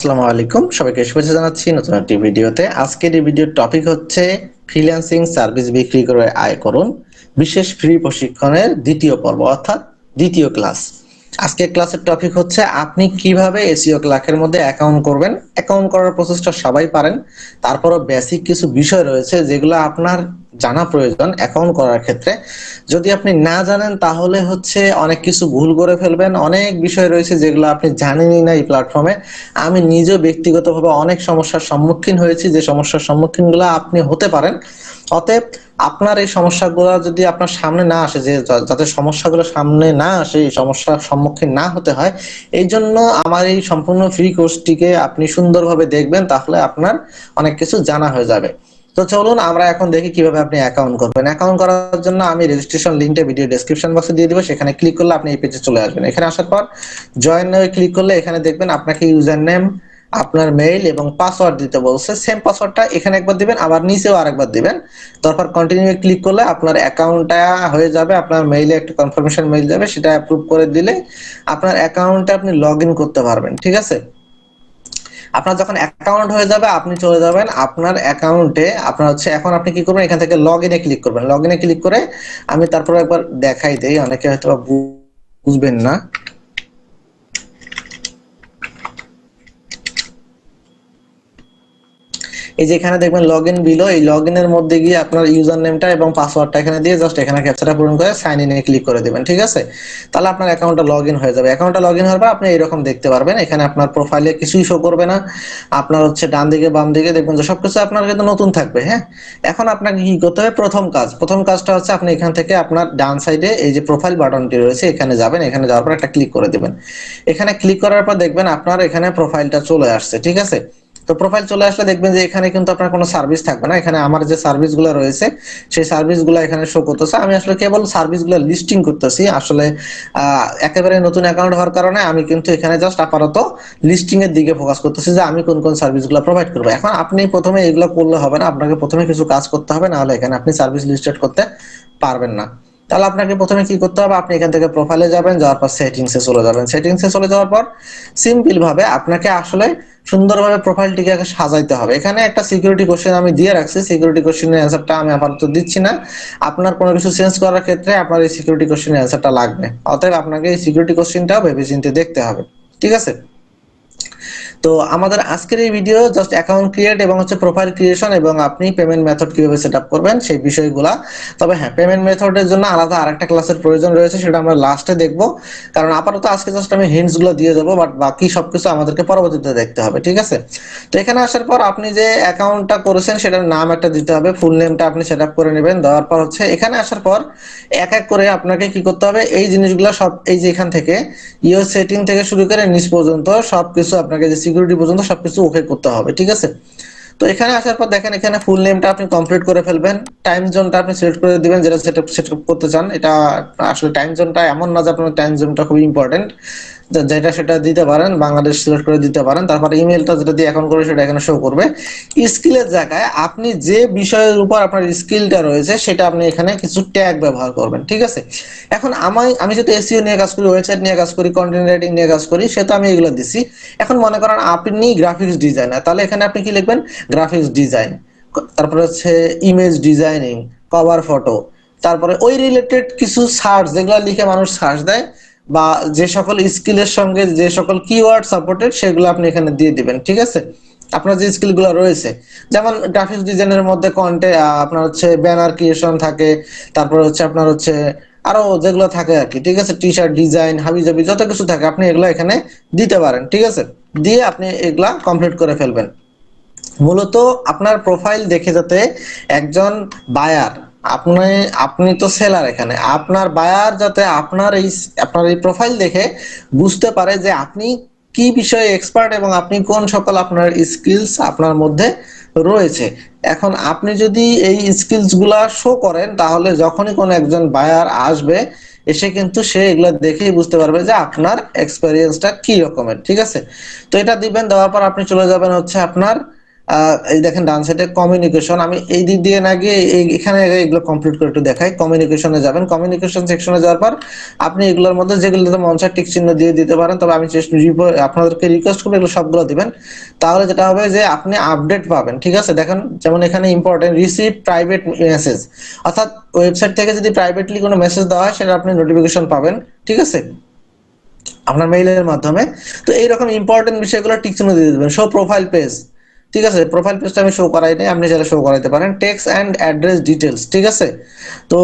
আসসালামু আলাইকুম, সবাইকে শুভেচ্ছা জানাচ্ছি নতুন একটি ভিডিওতে। আজকের এই ভিডিওর টপিক হচ্ছে ফ্রিল্যান্সিং সার্ভিস বিক্রি করে আয় করুন, বিশেষ ফ্রি প্রশিক্ষণের দ্বিতীয় পর্ব অর্থাৎ দ্বিতীয় ক্লাস। আজকের ক্লাসের টপিক হচ্ছে আপনি কিভাবে এসইও ক্লার্কের মধ্যে অ্যাকাউন্ট করবেন। অ্যাকাউন্ট করার প্রসেসটা সবাই পারেন, তারপরও বেসিক কিছু বিষয় রয়েছে যেগুলো আপনার জানা প্রয়োজন অ্যাকাউন্ট করার ক্ষেত্রে। যদি আপনি না জানেন তাহলে হচ্ছে অনেক কিছু ভুল করে ফেলবেন। অনেক বিষয় রয়েছে যেগুলো আপনি জানেনই না এই প্ল্যাটফর্মে। আমি নিজেও ব্যক্তিগতভাবে অনেক সমস্যার সম্মুখীন হয়েছি, যে সমস্যার সম্মুখীনগুলো আপনি হতে পারেন। অতএব আপনার এই সমস্যাগুলো যদি আপনার সামনে না আসে, যে যাতে সমস্যাগুলো সামনে না আসে, এই সমস্যার সম্মুখীন না হতে হয়, এই জন্য আমার এই সম্পূর্ণ ফ্রি কোর্সটিকে আপনি সুন্দরভাবে দেখবেন, তাহলে আপনার অনেক কিছু জানা হয়ে যাবে। তো চলুন আমরা এখন দেখি কিভাবে আপনি অ্যাকাউন্ট করবেন। অ্যাকাউন্ট করার জন্য আমি রেজিস্ট্রেশন লিংকটা ভিডিও ডেসক্রিপশন বক্সে দিয়ে দিব, সেখানে ক্লিক করলে আপনি এই পেজে চলে আসবেন। এখানে আসার পর জয়েন নাও ক্লিক করলে এখানে দেখবেন আপনাকে ইউজার নেম, আপনার মেইল এবং পাসওয়ার্ড দিতে বলছে। সেম পাসওয়ার্ডটা এখানে একবার দিবেন, আবার নিচেও আরেকবার দিবেন। তারপর কন্টিনিউ ক্লিক করলে আপনার অ্যাকাউন্টটা হয়ে যাবে। আপনার মেইলে একটা কনফার্মেশন মেইল যাবে, সেটা অ্যাপ্রুভ করে দিলে আপনার অ্যাকাউন্টে আপনি লগ ইন করতে পারবেন। ঠিক আছে, আপনার যখন অ্যাকাউন্ট হয়ে যাবে আপনি চলে যাবেন আপনার অ্যাকাউন্টে। আপনার হচ্ছে এখন আপনি কি করবেন, এখান থেকে লগ ইনে ক্লিক করবেন। লগ ইনে ক্লিক করে আমি তারপরে একবার দেখাই দেই, অনেকে হয়তো বুঝবেন না। এই যে এখানে দেখবেন লগ ইন বিলো, এই লগ ইনের মধ্যে গিয়ে আপনার ইউজার নেমটা এবং পাসওয়ার্ডটা এখানে দিয়ে জাস্ট এখানে ক্যাপচাটা পূরণ করে সাইন ইনে ক্লিক করে দেবেন। ঠিক আছে, তাহলে আপনার অ্যাকাউন্টটা লগ ইন হয়ে যাবে। অ্যাকাউন্টটা লগ ইন হওয়ার পর আপনি এরকম দেখতে পারবেন, এখানে আপনার প্রোফাইলে কিছুই শো করবে না। আপনার হচ্ছে ডান দিকে বাম দিকে দেখবেন যে সবকিছু আপনার কিন্তু নতুন থাকবে। হ্যাঁ, এখন আপনাকে কি করতে হবে, প্রথম কাজটা হচ্ছে আপনি এখান থেকে আপনার ডান সাইডে এই যে প্রোফাইল বাটনটি রয়েছে এখানে যাবেন। এখানে যাওয়ার পর একটা ক্লিক করে দিবেন। এখানে ক্লিক করার পর দেখবেন আপনার এখানে প্রোফাইলটা চলে আসছে। ঠিক আছে, তো প্রোফাইল চলে আসলে দেখবেন যে এখানে কিন্তু আপনার কোনো সার্ভিস থাকবে না। এখানে আমার যে সার্ভিসগুলো রয়েছে সেই সার্ভিসগুলো এখানে শো করতেছে। আমি আসলে কেবল সার্ভিসগুলো লিস্টিং করতেছি। আসলে একেবারে নতুন অ্যাকাউন্ট হওয়ার কারণে আমি কিন্তু এখানে জাস্ট আপাতত লিস্টিং এর দিকে ফোকাস করতেছি, যে আমি কোন কোন সার্ভিসগুলো প্রোভাইড করবো। এখন আপনি প্রথমে এগুলো করলে হবে না, আপনাকে প্রথমে কিছু কাজ করতে হবে, না হলে এখানে আপনি সার্ভিস লিস্টেড করতে পারবেন না। তাহলে আপনাকে প্রথমে কি করতে হবে, আপনি এখান থেকে প্রোফাইলে যাবেন, যাওয়ার পর সেটিংসে চলে যাবেন। সেটিংসে চলে যাওয়ার পর সিম্পল ভাবে আপনাকে আসলে সুন্দরভাবে প্রোফাইলটিকে সাজাইতে হবে। এখানে একটা সিকিউরিটি কোশ্চেন আমি দিয়ে রাখছি, সিকিউরিটি কোশ্চেনের অ্যান্সারটা আমি আপাতত দিচ্ছি না। আপনার কোনো কিছু চেঞ্জ করার ক্ষেত্রে আপনার এই সিকিউরিটি কোশ্চেনের অ্যান্সারটা লাগবে, অতএব আপনাকে এই সিকিউরিটি কোশ্চেনটাও ভেবেচিন্তে দেখতে হবে। ঠিক আছে, তো আমাদের আজকের এই ভিডিও জাস্ট অ্যাকাউন্ট ক্রিয়েট এবং হচ্ছে প্রোফাইল ক্রিয়েশন এবং আপনি পেমেন্ট মেথড কিভাবে সেটআপ করবেন সেই বিষয়গুলা। তবে হ্যাঁ, পেমেন্ট মেথডের জন্য আলাদা আরেকটা ক্লাসের প্রয়োজন রয়েছে, সেটা আমরা লাস্টে দেখব। কারণ আপাতত আজকে জাস্ট আমি হিন্টস গুলো দিয়ে দেবো, বাট বাকি সবকিছু আমাদেরকে পরবর্তীতে দেখতে হবে। ঠিক আছে, তো এখানে আসার পর আপনি যে অ্যাকাউন্টটা করেছেন সেটার নাম একটা দিতে হবে, ফুল নেমটা আপনি সেটআপ করে নেবেন। দেওয়ার পর হচ্ছে এখানে আসার পর এক এক করে আপনাকে কি করতে হবে, এই জিনিসগুলো সব, এই যে এখান থেকে ইওর সেটিং থেকে শুরু করে নিচ পর্যন্ত সবকিছু আপনাকে, যে সিকিউরিটি পর্যন্ত সবকিছু ওকে করতে হবে। ঠিক আছে, তো এখানে আসার পর দেখেন এখানে ফুল নেমটা আপনি কমপ্লিট করে ফেলবেন। টাইম জোনটা আপনি সিলেক্ট করে দিবেন, যেটা সেটআপ করতে চান। এটা আসলে টাইম জোনটা এমন না যে আপনার টাইম জোনটা খুব ইম্পর্টেন্ট, যেটা সেটা দিতে পারেন, বাংলাদেশ সিলেক্ট করে দিতে পারেন। তারপর ইমেলটা যেটা দিয়ে এখন করে সেটা এখানে শো করবে। স্কিলের জায়গায় আপনি যে বিষয়ের উপর আপনার স্কিলটা রয়েছে সেটা আপনি এখানে কিছু ট্যাগ ব্যবহার করবেন। ঠিক আছে, এখন আমি যেহেতু এসইও নিয়ে কাজ করি, ওয়েবসাইট নিয়ে কাজ করি, কন্টেন্ট রাইটিং নিয়ে কাজ করি, সেটা আমি এগুলো দিছি। এখন মনে করেন আপনি গ্রাফিক্স ডিজাইনার, তাহলে এখানে আপনি কি লিখবেন, গ্রাফিক্স ডিজাইন, তারপরে হচ্ছে ইমেজ ডিজাইনিং, কভার ফটো, তারপরে ওই রিলেটেড কিছু সার্চ যেগুলো লিখে মানুষ সার্চ দেয়, বা যে সকল স্কিলের সঙ্গে যে সকল কিওয়ার্ড সাপোর্টেড সেগুলো আপনি এখানে দিয়ে দিবেন। ঠিক আছে, আপনার যে স্কিলগুলো রয়েছে, যেমন গ্রাফিক্স ডিজাইনের মধ্যে আপনার হচ্ছে ব্যানার ক্রিয়েশন থাকে, তারপর হচ্ছে আপনার হচ্ছে আরো যেগুলো থাকে আর কি। ঠিক আছে, টি শার্ট ডিজাইন, হাবিজাবি যত কিছু থাকে আপনি এগুলো এখানে দিতে পারেন। ঠিক আছে, দিয়ে আপনি এগুলা কমপ্লিট করে ফেলবেন। মূলত আপনার প্রোফাইল দেখে যাতে একজন বায়ার, আপনি আপনি তো সেলার, এখানে আপনার বায়ার যাতে আপনার এই প্রোফাইল দেখে বুঝতে পারে যে আপনি কি বিষয়ে এক্সপার্ট এবং আপনি কোন সকল আপনার স্কিলস আপনার মধ্যে রয়েছে। এখন আপনি যদি এই স্কিলস গুলা শো করেন, তাহলে যখনই কোনো একজন বায়ার আসবে, এসে কিন্তু সে এগুলো দেখেই বুঝতে পারবে যে আপনার এক্সপেরিয়েন্সটা কি রকমের। ঠিক আছে, তো এটা দিবেন। দেওয়ার পর আপনি চলে যাবেন হচ্ছে আপনার এই দেখেন ডান সাইডে কমিউনিকেশন, আমি এই দিক দিয়ে না গিয়ে এখানে এগুলো কমপ্লিট করে একটু দেখাই। কমিউনিকেশনে যাবেন, কমিউনিকেশন সেকশনে যাওয়ার পর আপনি এগুলোর মধ্যে যেগুলোতে মন চায় টিক চিহ্ন দিয়ে দিতে পারেন, তবে আমি আপনাদেরকে রিকোয়েস্ট করবো এগুলো সবগুলো দিবেন। তাহলে যেটা হবে যে আপনি আপডেট পাবেন, ঠিক আছে। দেখেন যেমন এখানে ইম্পর্টেন্ট রিসিভ প্রাইভেট মেসেজ, অর্থাৎ ওয়েবসাইট থেকে যদি প্রাইভেটলি কোনো মেসেজ দেওয়া হয় সেটা আপনি নোটিফিকেশন পাবেন, ঠিক আছে, আপনার মেইলের মাধ্যমে। তো এইরকম ইম্পর্টেন্ট বিষয়গুলো টিক চিহ্ন দিয়ে দেবেন। শো প্রোফাইল পেজ, ঠিক আছে, প্রোফাইল পেজটা আমি শো করাই নাই, আপনি চাইলে শো করাইতে পারেন। টেক্সট অ্যান্ড অ্যাড্রেস ডিটেলস, ঠিক আছে। তো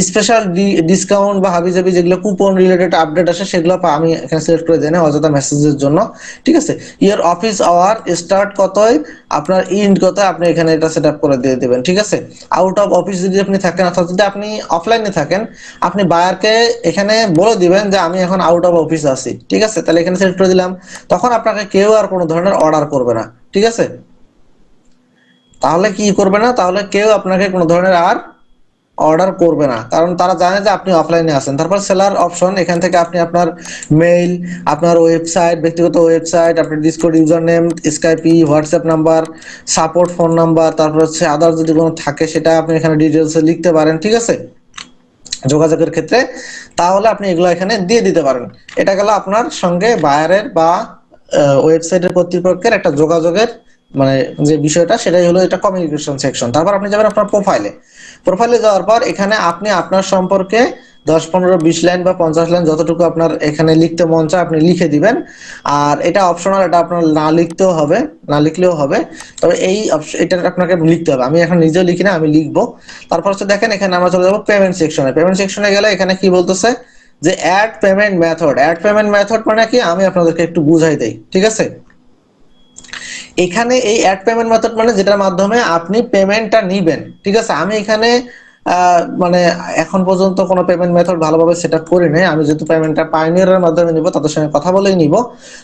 স্পেশাল ডিসকাউন্ট বা হাবিজাবি যেগুলো কুপন রিলেটেড আপডেট আসে সেগুলো আমি এখানে সিলেক্ট করে দেন অযথা মেসেজের জন্য, ঠিক আছে। ইয়ার অফিস আওয়ার স্টার্ট কতই, আপনার ইন্ড কত, আপনি এখানে এটা সেট আপ করে দিয়ে দেবেন, ঠিক আছে। আউট অফ অফিস যদি আপনি থাকেন, অর্থাৎ যদি আপনি অফলাইনে থাকেন, আপনি বায়ারকে এখানে বলে দিবেন যে আমি এখন আউট অফ অফিস আছি, ঠিক আছে। তাহলে এখানে সিলেক্ট করে দিলাম, তখন আপনাকে কেউ আর কোনো ধরনের অর্ডার করবে না, ঠিক আছে। তাহলে কি করবে না, তাহলে কেউ আপনাকে কোনো ধরনের আর অর্ডার করবে না, কারণ তারা জানে যে আপনি অফলাইনে আছেন। তারপর সেলার অপশন, এখান থেকে আপনি আপনার মেইল, আপনার ওয়েবসাইট, ব্যক্তিগত ওয়েবসাইট, আপনার Discord user name, Skype, WhatsApp number, support phone number, তারপর হচ্ছে আদার যদি কোনো থাকে সেটা আপনি এখানে ডিটেলসে লিখতে পারেন, ঠিক আছে, যোগাযোগের ক্ষেত্রে। তাহলে আপনি এগুলো এখানে দিয়ে দিতে পারেন। এটা গেল আপনার সঙ্গে বায়ারের বা ওয়েবসাইটের কর্তৃপক্ষের একটা যোগাযোগের মানে যে বিষয়টা, সেটাই হলো এটা কমিউনিকেশন সেকশন। তারপর আপনি যাবেন আপনার প্রোফাইলে। প্রোফাইলে যাওয়ার পর এখানে আপনি আপনার সম্পর্কে 10 15 20 লাইন বা 50 লাইন যতটুকু আপনার এখানে লিখতে মন চায় আপনি লিখে দিবেন। আর এটা অপশনাল, এটা আপনার না লিখতেও হবে, না লিখলেও হবে, তবে এই এটা আপনাকে লিখতে হবে। আমি এখন নিজেও লিখি না, আমি লিখবো। তারপর হচ্ছে দেখেন এখানে আমরা চলে যাবো পেমেন্ট সেকশনে। পেমেন্ট সেকশনে গেলে এখানে কি বলতেছে যে add payment method. Add payment method মানে কি, আমি আপনাদেরকে একটু বুঝাই দেই, ঠিক আছে। এখানে এই অ্যাড পেমেন্ট মেথড মানে যেটার মাধ্যমে আপনি পেমেন্টটা নিবেন, ঠিক আছে। আমি এখানে মানে এখন পর্যন্ত কোনো পেমেন্ট মেথড ভালোভাবে সেট আপ করি নাই। আমি যেহেতু পেমেন্টটা পাইনিয়ারের মাধ্যমে নিব, তাদের সঙ্গে কথা বলেই নিব।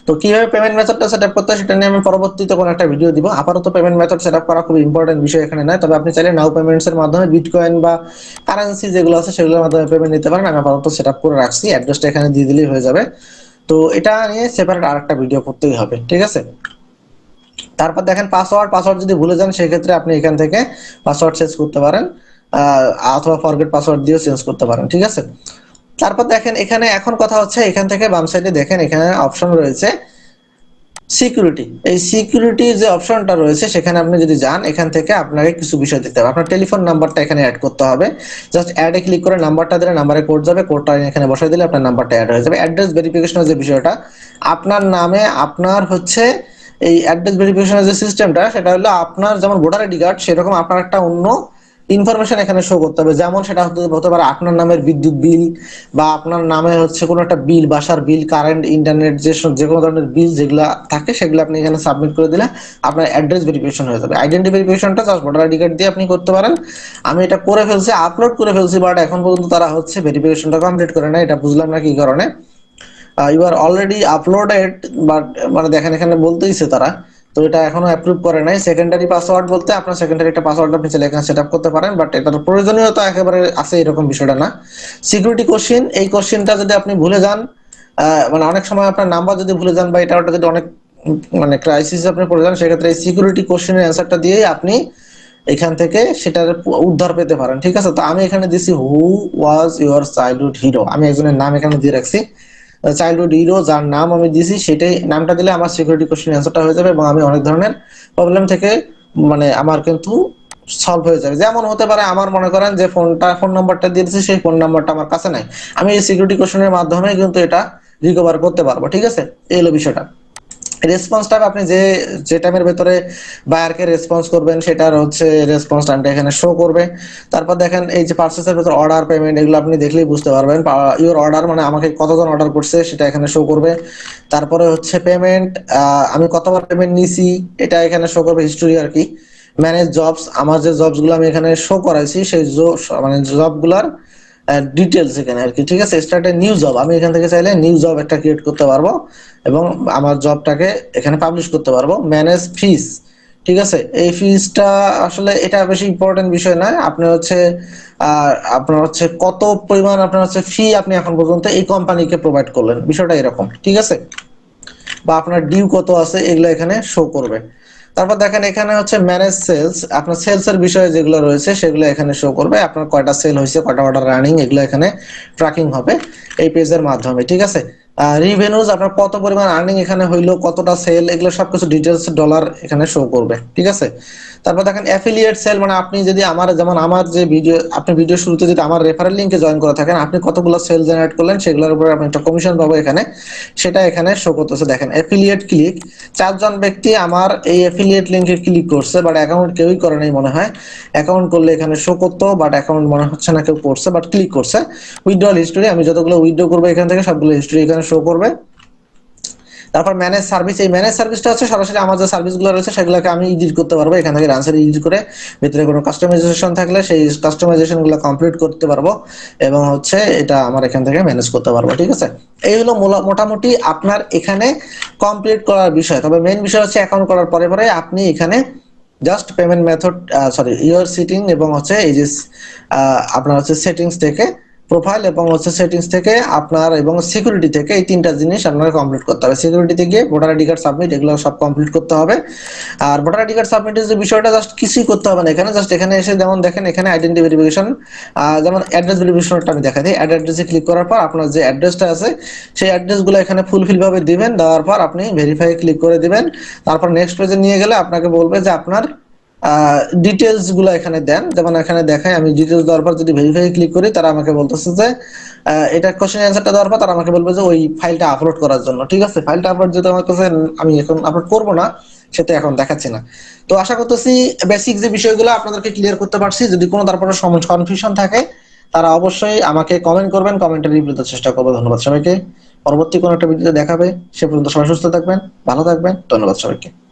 তো কিভাবে পেমেন্ট মেথডটা সেট আপ করতে হয় সেটা নিয়ে আমি পরবর্তীতে কোনো একটা ভিডিও দিব। আপাতত পেমেন্ট মেথড সেট আপ করা খুব ইম্পর্টেন্ট বিষয় এখানে নয়, তবে আপনি চাইলে নাও পেমেন্টস এর মাধ্যমে বিটকয়েন বা কারেন্সি যেগুলো আছে সেগুলোর মাধ্যমে পেমেন্ট নিতে পারেন। আমি আপাতত সেট আপ করে রাখছি, অ্যাড্রেসটা এখানে দিয়ে দিলেই হয়ে যাবে। তো এটা নিয়ে সেপারেট আরেকটা ভিডিও করতেই হবে, ঠিক আছে। তারপর দেখেন পাসওয়ার্ড, পাসওয়ার্ড যদি ভুলে যান সেক্ষেত্রে আপনি এখান থেকে পাসওয়ার্ড চেঞ্জ করতে পারেন, অথবা ফরগেট পাসওয়ার্ড দিয়েও চেঞ্জ করতে পারেন, ঠিক আছে। তারপর দেখেন এখানে এখন কথা হচ্ছে, এখান থেকে বাম সাইডে দেখেন এখানে অপশন রয়েছে সিকিউরিটি। এই সিকিউরিটি যে অপশনটা রয়েছে সেখানে আপনি যদি যান, এখান থেকে আপনাকে কিছু বিষয় দিতে হবে। আপনার টেলিফোন নাম্বারটা এখানে অ্যাড করতে হবে। জাস্ট অ্যাডে ক্লিক করে নাম্বারটা দিলে নাম্বারে কোড যাবে, কোডটা এখানে বসাই দিলে আপনার নাম্বারটা অ্যাড হয়ে যাবে। অ্যাড্রেস ভেরিফিকেশনের যে বিষয়টা, আপনার নামে আপনার হচ্ছে এই অ্যাড্রেস ভেরিফিকেশনের যে সিস্টেমটা, সেটা হলো আপনার যেমন ভোটার আইডি কার্ড সেরকম আপনার একটা অন্য ইনফরমেশন এখানে শো করতে হবে। যেমন সেটা হতে পারে আপনার নামের বিদ্যুৎ বিল, বা আপনার নামে হচ্ছে কোনো একটা বিল, বাসার বিল, কারেন্ট, ইন্টারনেট, যে কোনো ধরনের বিল যেগুলো থাকে সেগুলো আপনি এখানে সাবমিট করে দিলে আপনার অ্যাড্রেস ভেরিফিকেশন হয়ে যাবে। আইডেন্টি ভেরিফিকেশনটা জাস্ট ভোটার আইডি কার্ড দিয়ে আপনি করতে পারেন। আমি এটা করে ফেলছি, আপলোড করে ফেলছি, বাট এখন পর্যন্ত তারা হচ্ছে ভেরিফিকেশনটা কমপ্লিট করে না, এটা বুঝলাম না কি কারণে। You are already uploaded, but মানে দেখেন এখানে বলতেইছে তারা, তো এটা এখনো অ্যাপ্রুভ করে নাই। সেকেন্ডারি পাসওয়ার্ড বলতে আপনার সেকেন্ডারি একটা পাসওয়ার্ড আপনি চাইলে এখানে সেট আপ করতে পারেন, বাট এটার প্রয়োজনীয়তা একেবারে আছে এরকম বিষয়টা না। সিকিউরিটি কোশ্চিন, এই কোশ্চিনটা যদি আপনি ভুলে যান, মানে অনেক সময় আপনার নাম্বার যদি ভুলে যান বা এটা ওটা যদি অনেক মানে ক্রাইসিস আপনি পড়ে যান, সেক্ষেত্রে এই সিকিউরিটি কোশ্চেনের অ্যান্সারটা দিয়েই আপনি এখান থেকে সেটার উদ্ধার পেতে পারেন, ঠিক আছে। তো আমি এখানে দিছি হু ওয়াজ ইউর চাইল্ডহুড হিরো, আমি একজনের নাম এখানে দিয়ে রাখছি চাইল্ডহুড হিরো, যার নাম আমি দিছি সেটাই নামটা দিলে আমার সিকিউরিটি কোশ্চেন অ্যান্সারটা হয়ে যাবে, এবং আমি অনেক ধরনের প্রবলেম থেকে মানে আমার কিন্তু সলভ হয়ে যাবে। যেমন হতে পারে আমার মনে করেন যে ফোন নাম্বারটা দিয়েছি, সেই ফোন নাম্বারটা আমার কাছে নাই, আমি এই সিকিউরিটি কোশ্চেনের মাধ্যমে কিন্তু এটা রিকভার করতে পারবো, ঠিক আছে। এই হলো বিষয়টা। রেসপন্স টাইম, আপনি যে যে টাইমের ভেতরে বায়ারকে রেসপন্স করবেন সেটার হচ্ছে রেসপন্স টাইমটা এখানে শো করবে। তারপর দেখেন এই যে পার্সেসের ভেতর অর্ডার, পেমেন্ট, এগুলো আপনি দেখলেই বুঝতে পারবেন। ইউর অর্ডার মানে আমাকে কতজন অর্ডার করছে সেটা এখানে শো করবে। তারপরে হচ্ছে পেমেন্ট, আমি কতবার পেমেন্ট নিছি এটা এখানে শো করবে, হিস্টোরি আর কি। ম্যানেজ জবস, আমার যে জবস গুলো আমি এখানে শো করাইছি সেই মানে জবগুলার ডিটেলস এখানে আর কি, ঠিক আছে। স্টার্ট এ নিউ জব, আমি এখান থেকে চাইলে নিউ জব একটা ক্রিয়েট করতে পারবো এবং আমার জবটাকে এখানে পাবলিশ করতে পারবো। ম্যানেজ ফিস, ঠিক আছে। এই ফিসটা আসলে এটা বেশি ইম্পর্টেন্ট বিষয় নয়, আপনি হচ্ছে আপনার হচ্ছে কত পরিমাণ আপনার হচ্ছে ফি আপনি এখন পর্যন্ত এই কোম্পানিকে প্রোভাইড করলেন, বিষয়টা এরকম, ঠিক আছে। বা আপনার ডিউ কত আছে এগুলো এখানে শো করবে। তারপর দেখেন এখানে হচ্ছে ম্যানেজ সেলস, আপনার সেলস এর বিষয়ে যেগুলো রয়েছে সেগুলো এখানে শো করবে, আপনার কয়টা সেল হয়েছে, কয়টা অর্ডার রানিং, এগুলো এখানে ট্র্যাকিং হবে এই পেজের মাধ্যমে, ঠিক আছে। রিভেনিউজ, আপনার কত পরিমাণ আর্নিং এখানে হইলো, কতটা সেল, এগুলো সবকিছু ডিটেলস ডলার এখানে শো করবে, ঠিক আছে। তারপর দেখেন অ্যাফিলিয়েট সেল, মানে আপনি যদি আমার, যেমন আমার যে ভিডিও, আপনি ভিডিও শুরুতে যদি আমার রেফারেল লিংকে জয়েন করে থাকেন, আপনি কতগুলো সেল জেনারেট করলেন সেগুলোর উপরে আপনি একটা কমিশন পাবো এখানে, সেটা এখানে শো করতেছে। দেখেন অ্যাফিলিয়েট ক্লিক, 4 জন ব্যক্তি আমার এই অ্যাফিলিয়েট লিংকে ক্লিক করছে, বাট অ্যাকাউন্ট কেউই করে নাই মনে হয়। অ্যাকাউন্ট করলে এখানে শো করতো, বাট অ্যাকাউন্ট মনে হচ্ছে না কেউ করছে, বাট ক্লিক করছে। উইথড্রল হিস্টোরি, আমি যতগুলো উইথড্র করবো এখান থেকে সবগুলো হিস্টোরি এখানে শো করবে। তারপর ম্যানেজ সার্ভিস, এই ম্যানেজ সার্ভিসটা হচ্ছে সরাসরি আমার যে সার্ভিসগুলো রয়েছে সেগুলোকে আমি এডিট করতে পারবো এখান থেকে, রানসার এডিট করে ভিতরে কোনো কাস্টমাইজেশন থাকলে সেই কাস্টমাইজেশন গুলো কমপ্লিট করতে পারবো, এবং হচ্ছে এটা আমার এখান থেকে ম্যানেজ করতে পারবো, ঠিক আছে। এই হলো মোটামুটি আপনার এখানে কমপ্লিট করার বিষয়। তবে মেইন বিষয় হচ্ছে অ্যাকাউন্ট করার পরে পরে আপনি এখানে just payment method, sorry, your setting এবং হচ্ছে এই যে আপনার হচ্ছে সেটিংস থেকে প্রোফাইল এবং হচ্ছে সেটিংস থেকে আপনার এবং সিকিউরিটি থেকে এই 3টা জিনিস আপনাকে কমপ্লিট করতে হবে। সিকিউরিটিতে গিয়ে ভোটার আইডি কার্ড সাবমিট, এগুলো সব কমপ্লিট করতে হবে। আর ভোটার আইডি কার্ড সাবমিটের যে বিষয়টা, জাস্ট কিছুই করতে হবে না এখানে, জাস্ট এখানে এসে যেমন দেখেন এখানে আইডেন্টি ভেরিফিকেশন, যেমন অ্যাড্রেস ভেরিফিকেশনটা আমি দেখাই দিই। অ্যাড অ্যাড্রেসে ক্লিক করার পর আপনার যে অ্যাড্রেসটা আছে সেই অ্যাড্রেসগুলো এখানে ফুলফিল ভাবে দিবেন, দেওয়ার পর আপনি ভেরিফাই ক্লিক করে দিবেন। তারপর নেক্সট পেজে নিয়ে গেলে আপনাকে বলবে যে আপনার ডিটেলস গুলো এখানে দেন, যেমন এখানে দেখায় আমি ডিটেলস দেওয়ার পর যদি ভেরিফাই ক্লিক করি, তারা আমাকে বলতেছে যে এটা কোশ্চেন অ্যান্সারটা দেওয়ার পর তারা আমাকে বলবে যে ওই ফাইলটা আপলোড করার জন্য, ঠিক আছে। ফাইলটা আপলোড যেটা আমার কাছে, আমি এখন আপলোড করব না, সেটা এখন দেখাচ্ছি না। তো আশা করতেছি বেসিক যে বিষয়গুলো আপনাদেরকে ক্লিয়ার করতে পারছি। যদি কোনো তারপরে কনফিউশন থাকে তারা অবশ্যই আমাকে কমেন্ট করবেন, কমেন্টে রিপ্লাই দেওয়ার চেষ্টা করবো। ধন্যবাদ সবাইকে, পরবর্তী কোনো একটা ভিডিওতে দেখাবে। সে পর্যন্ত সবাই সুস্থ থাকবেন, ভালো থাকবেন, ধন্যবাদ সবাইকে।